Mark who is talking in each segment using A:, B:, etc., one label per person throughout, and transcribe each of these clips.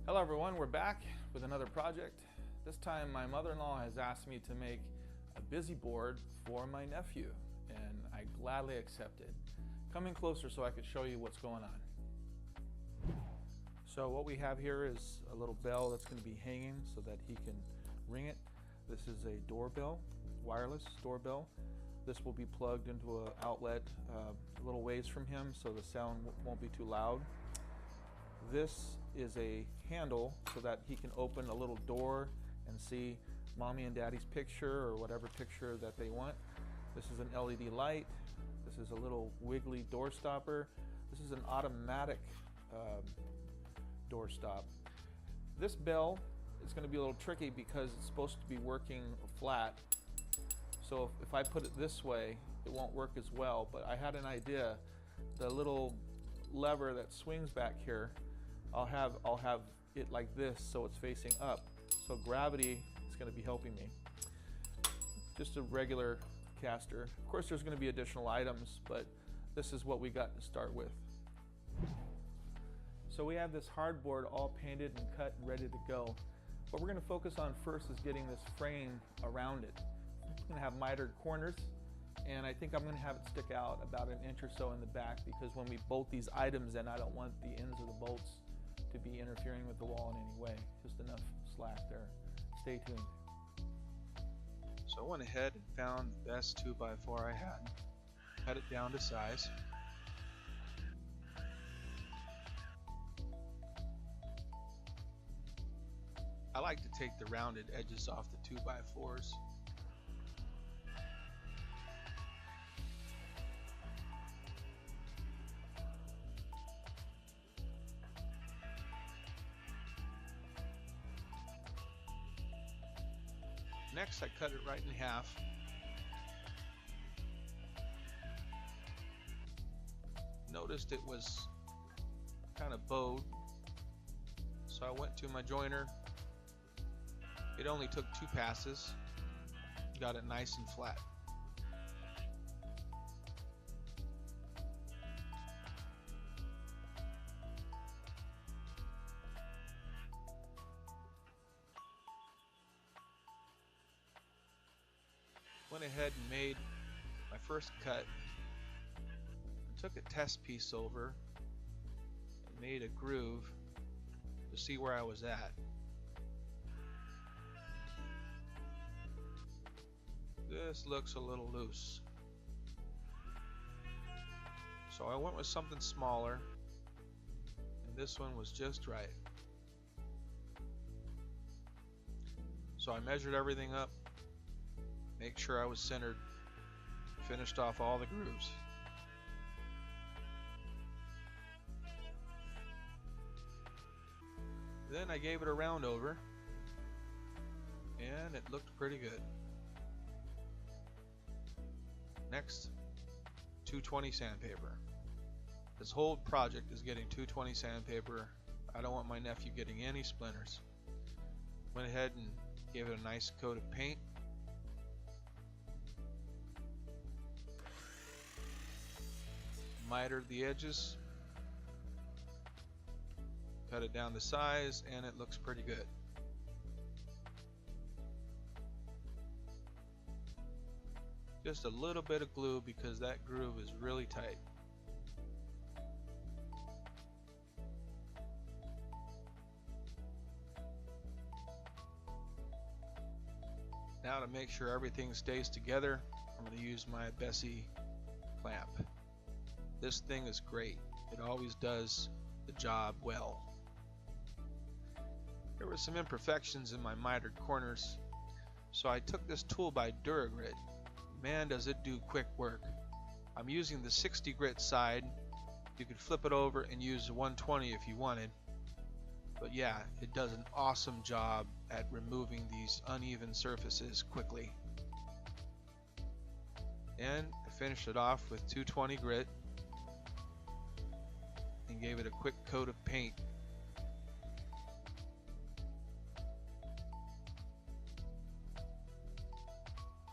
A: Hello everyone, we're back with another project. This time my mother-in-law has asked me to make a busy board for my nephew, and I gladly accepted. Come in closer so I could show you what's going on. So what we have here is a little bell that's going to be hanging so that he can ring it. This is a doorbell, wireless doorbell. This will be plugged into an outlet a little ways from him so the sound won't be too loud. This is a handle so that he can open a little door and see mommy and daddy's picture or whatever picture that they want. This is an LED light. This is a little wiggly door stopper. This is an automatic door stop. This bell is going to be a little tricky because it's supposed to be working flat. So if I put it this way, it won't work as well, but I had an idea. The little lever that swings back here, I'll have it like this so it's facing up. So gravity is going to be helping me. Just a regular caster. Of course there's going to be additional items, but this is what we got to start with. So we have this hardboard all painted and cut and ready to go. What we're going to focus on first is getting this frame around it. It's going to have mitered corners, and I think I'm going to have it stick out about an inch or so in the back, because when we bolt these items in, I don't want the ends of the bolts to be interfering with the wall in any way. Just enough slack there. Stay tuned.
B: So I went ahead and found the best 2x4 I had, cut it down to size. I like to take the rounded edges off the 2x4s. Next, I cut it right in half. Noticed it was kind of bowed, so I went to my joiner. It only took 2 passes, got it nice and flat. Went ahead and made my first cut. I took a test piece over and made a groove to see where I was at. This looks a little loose, so I went with something smaller, and this one was just right. So I measured everything up, make sure I was centered, finished off all the grooves. Then I gave it a round over, and it looked pretty good. Next, 220 sandpaper. This whole project is getting 220 sandpaper. I don't want my nephew getting any splinters. Went ahead and gave it a nice coat of paint. Mitered the edges, cut it down to size, and it looks pretty good. Just a little bit of glue because that groove is really tight. Now to make sure everything stays together, I'm going to use my Bessie clamp. This thing is great. It always does the job well. There were some imperfections in my mitered corners, so I took this tool by Duragrit. Man, does it do quick work. I'm using the 60 grit side. You could flip it over and use the 120 if you wanted. But yeah, it does an awesome job at removing these uneven surfaces quickly. And I finished it off with 220 grit and gave it a quick coat of paint.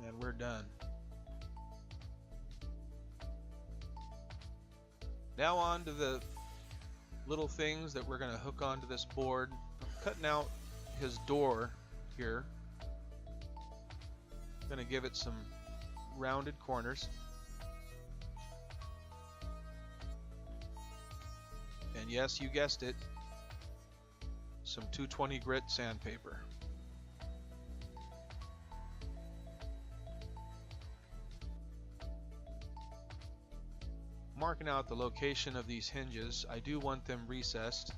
B: And we're done. Now on to the little things that we're going to hook onto this board. cutting out his door here. I'm going to give it some rounded corners. And yes, you guessed it, some 220 grit sandpaper. Marking out the location of these hinges, I do want them recessed.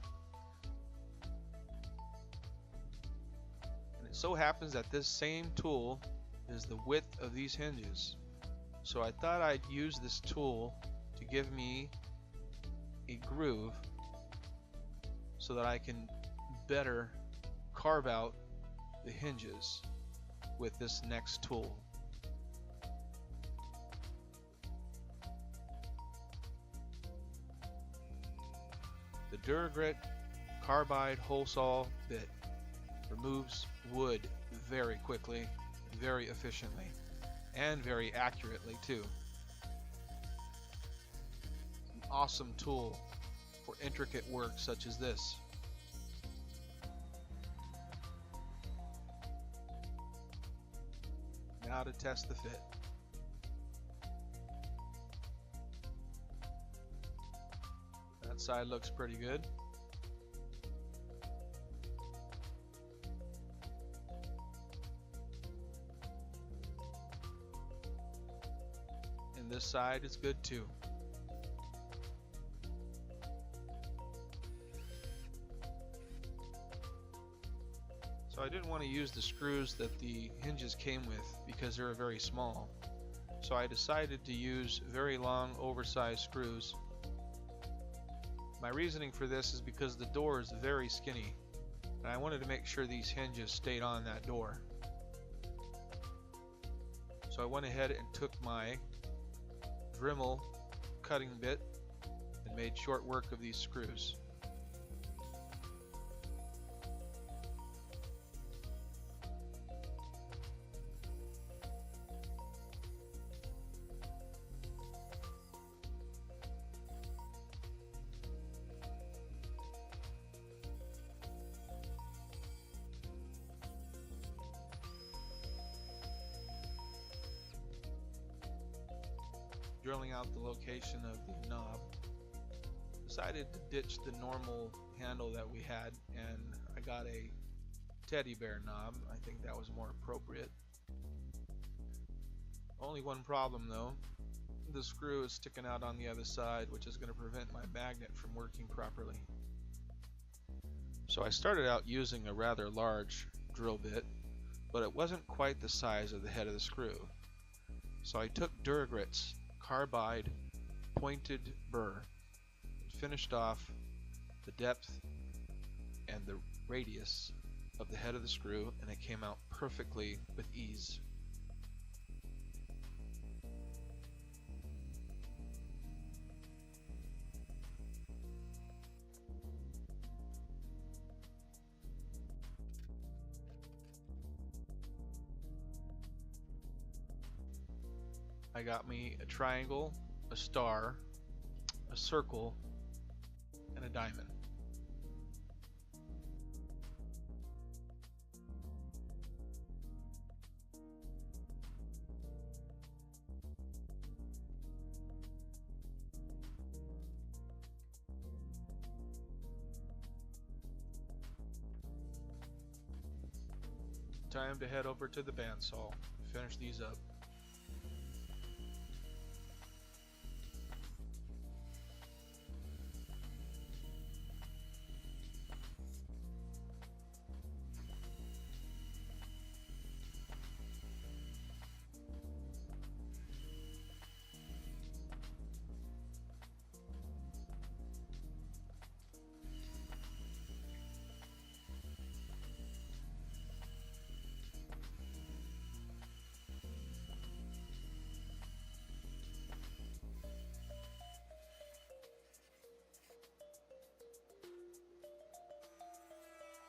B: And it so happens that this same tool is the width of these hinges. So I thought I'd use this tool to give me a groove so that I can better carve out the hinges with this next tool. The Duragrit carbide hole saw bit removes wood very quickly, very efficiently, and very accurately too. An awesome tool for intricate work such as this. Now to test the fit. That side looks pretty good. And this side is good too. So I didn't want to use the screws that the hinges came with because they were very small. So I decided to use very long, oversized screws. My reasoning for this is because the door is very skinny, and I wanted to make sure these hinges stayed on that door. So I went ahead and took my Dremel cutting bit and made short work of these screws. Drilling out the location of the knob, decided to ditch the normal handle that we had, and I got a teddy bear knob. I think that was more appropriate. Only one problem though, the screw is sticking out on the other side, which is going to prevent my magnet from working properly. So I started out using a rather large drill bit, but it wasn't quite the size of the head of the screw. So I took Duragrit's carbide pointed burr and finished off the depth and the radius of the head of the screw, and it came out perfectly with ease. I got me a triangle, a star, a circle, and a diamond. Time to head over to the bandsaw and finish these up.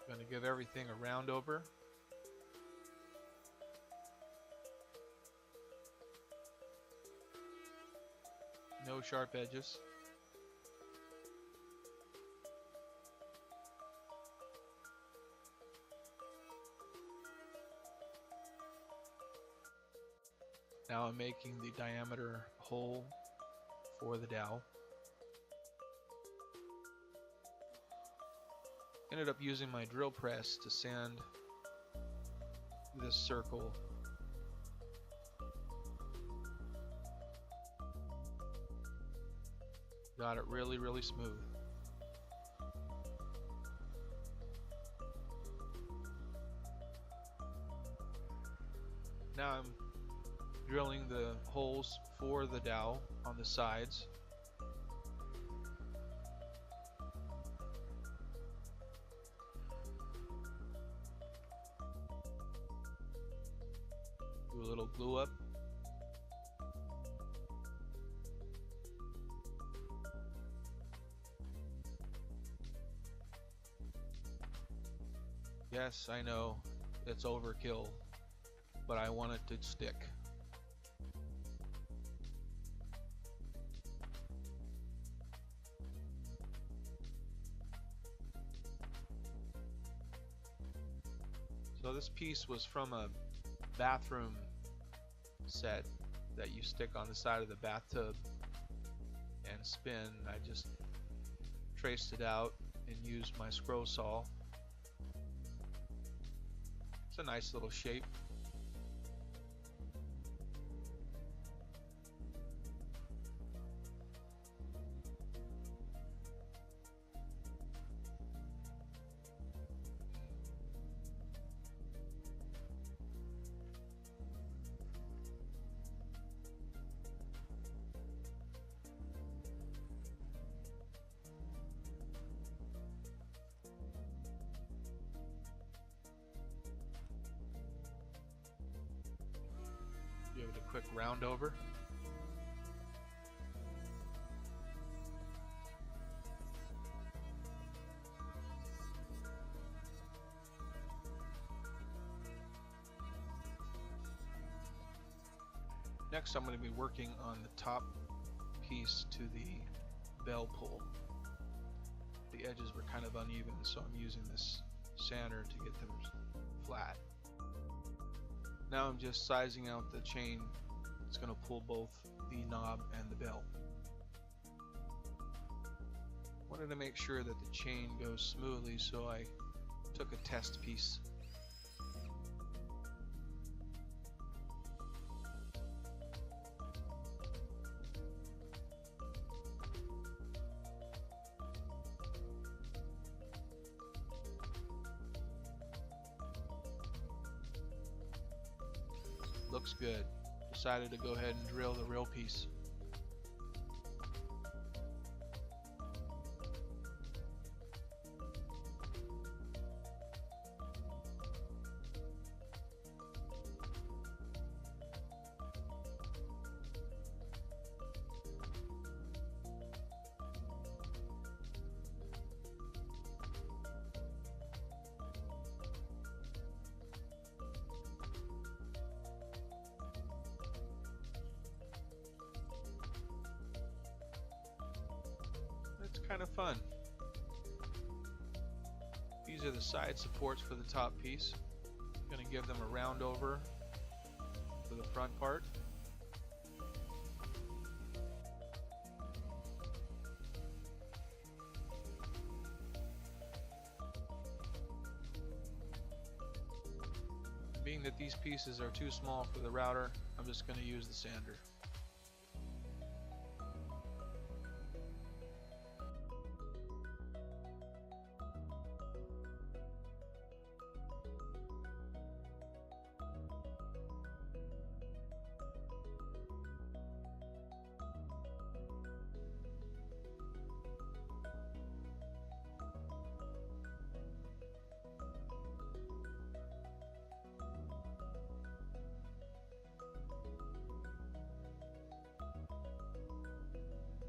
B: Going to give everything a round over. No sharp edges. Now I'm making the diameter hole for the dowel. Ended up using my drill press to sand this circle. Got it really, really smooth. Now I'm drilling the holes for the dowel on the sides. Do a little glue up. Yes, I know it's overkill, but I want it to stick. So this piece was from a bathroom set that you stick on the side of the bathtub and spin. I just traced it out and used my scroll saw. It's a nice little shape. Give it a quick round over. Next, I'm going to be working on the top piece to the bell pull. The edges were kind of uneven, so I'm using this sander to get them flat. Now I'm just sizing out the chain that's going to pull both the knob and the bell. Wanted to make sure that the chain goes smoothly, so I took a test piece. Looks good. Decided to go ahead and drill the real piece. It's kind of fun. These are the side supports for the top piece. I'm going to give them a round over for the front part. Being that these pieces are too small for the router, I'm just going to use the sander.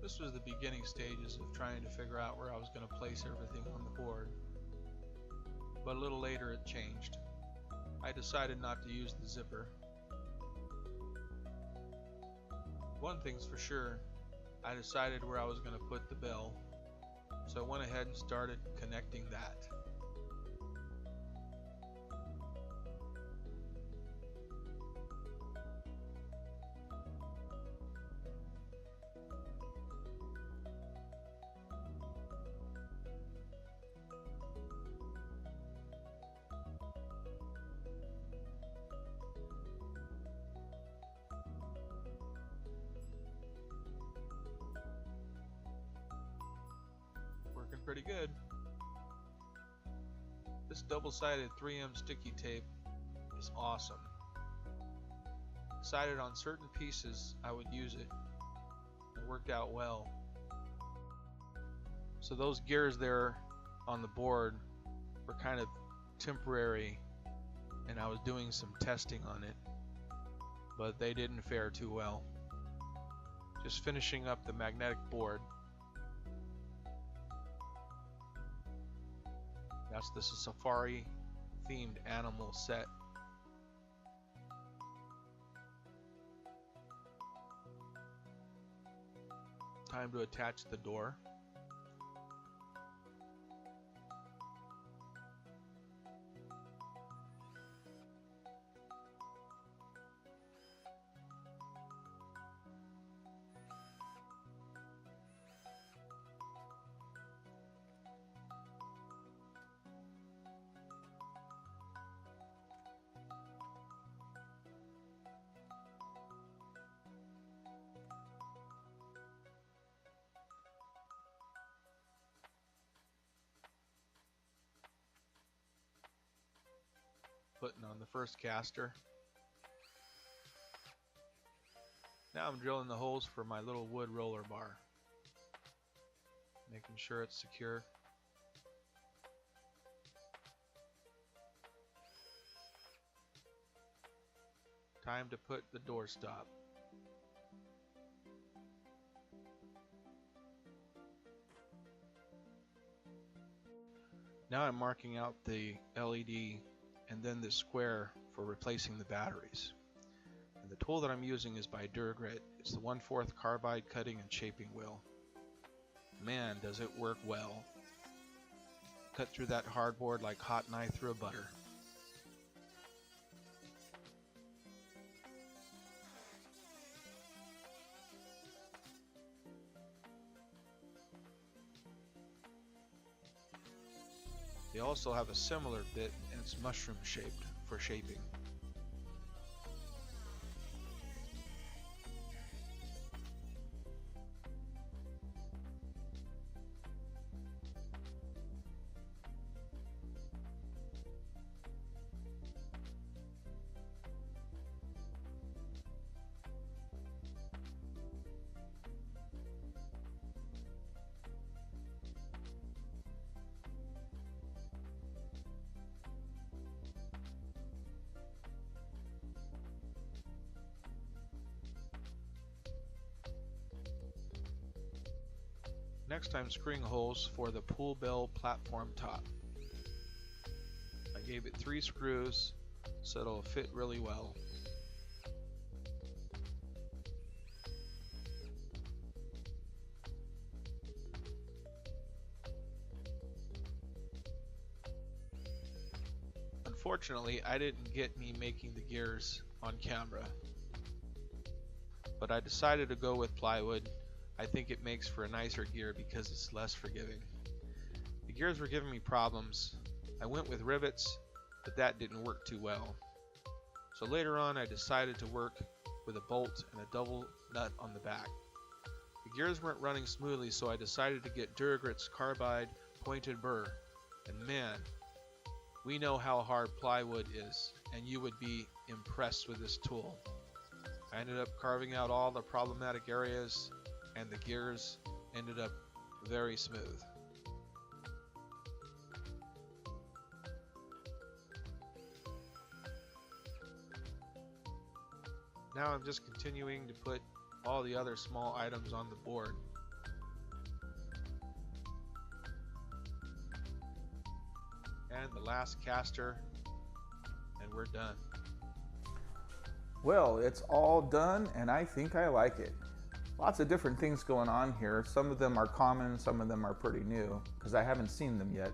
B: This was the beginning stages of trying to figure out where I was going to place everything on the board. But a little later it changed. I decided not to use the zipper. One thing's for sure, I decided where I was going to put the bell, so I went ahead and started connecting that. worked pretty good. This double-sided 3M sticky tape is awesome. Decided on certain pieces I would use it. It worked out well. So those gears there on the board were kind of temporary, and I was doing some testing on it, but they didn't fare too well. Just finishing up the magnetic board. That's the safari themed animal set. Time to attach the door. Putting on the first caster. Now I'm drilling the holes for my little wood roller bar, making sure it's secure. Time to put the doorstop. Now I'm marking out the LED and then the square for replacing the batteries. And the tool that I'm using is by Duragrit. It's the 1/4 carbide cutting and shaping wheel. Man, does it work well. Cut through that hardboard like hot knife through a butter. They also have a similar bit, and it's mushroom shaped for shaping. Next I'm screwing holes for the pool bell platform top. I gave it 3 screws so it'll fit really well. Unfortunately, I didn't get me making the gears on camera, but I decided to go with plywood. I think it makes for a nicer gear because it's less forgiving. The gears were giving me problems. I went with rivets, but that didn't work too well. So later on I decided to work with a bolt and a double nut on the back. The gears weren't running smoothly, so I decided to get Duragrit's carbide pointed burr. And man, we know how hard plywood is, and you would be impressed with this tool. I ended up carving out all the problematic areas, and the gears ended up very smooth. Now I'm just continuing to put all the other small items on the board. And the last caster, and we're done.
A: Well, it's all done, and I think I like it. Lots of different things going on here. Some of them are common, some of them are pretty new, because I haven't seen them yet.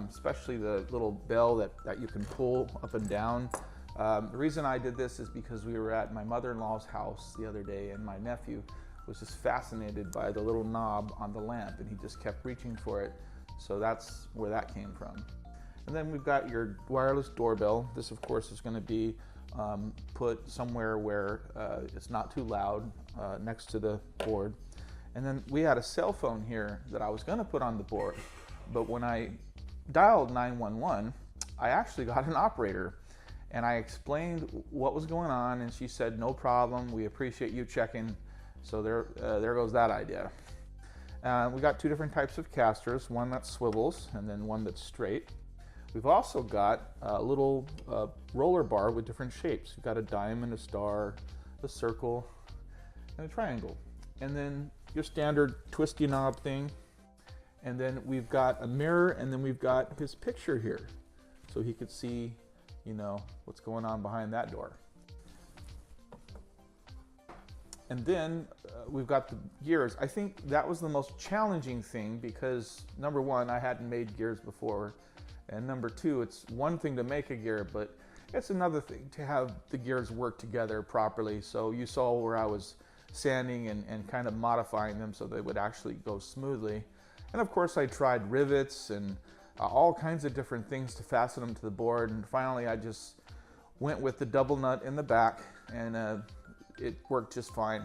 A: Especially the little bell that you can pull up and down. The reason I did this is because we were at my mother-in-law's house the other day, and my nephew was just fascinated by the little knob on the lamp, and he just kept reaching for it. So that's where that came from. And then we've got your wireless doorbell. This, of course, is going to be put somewhere where it's not too loud, next to the board. And then we had a cell phone here that I was going to put on the board, but when I dialed 911, I actually got an operator, and I explained what was going on, and she said, "No problem, we appreciate you checking." So there goes that idea. We got two different types of casters, one that swivels and then one that's straight. We've also got a little roller bar with different shapes. We've got a diamond, a star, a circle, and a triangle. And then your standard twisty knob thing. And then we've got a mirror, and then we've got his picture here, so he could see, you know, what's going on behind that door. And then we've got the gears. I think that was the most challenging thing because, number one, I hadn't made gears before. And number two, it's one thing to make a gear, but it's another thing to have the gears work together properly. So you saw where I was sanding and kind of modifying them so they would actually go smoothly. And of course, I tried rivets and all kinds of different things to fasten them to the board. And finally, I just went with the double nut in the back, and it worked just fine.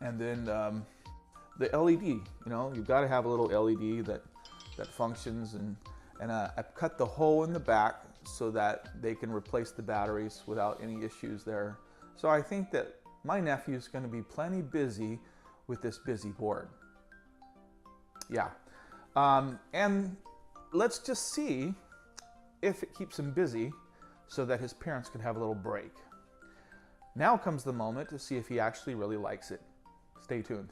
A: And then the LED, you know, you've got to have a little LED that functions, and I cut the hole in the back so that they can replace the batteries without any issues there. So I think that my nephew's going to be plenty busy with this busy board. Yeah. And let's just see if it keeps him busy so that his parents can have a little break. Now comes the moment to see if he actually really likes it. Stay tuned.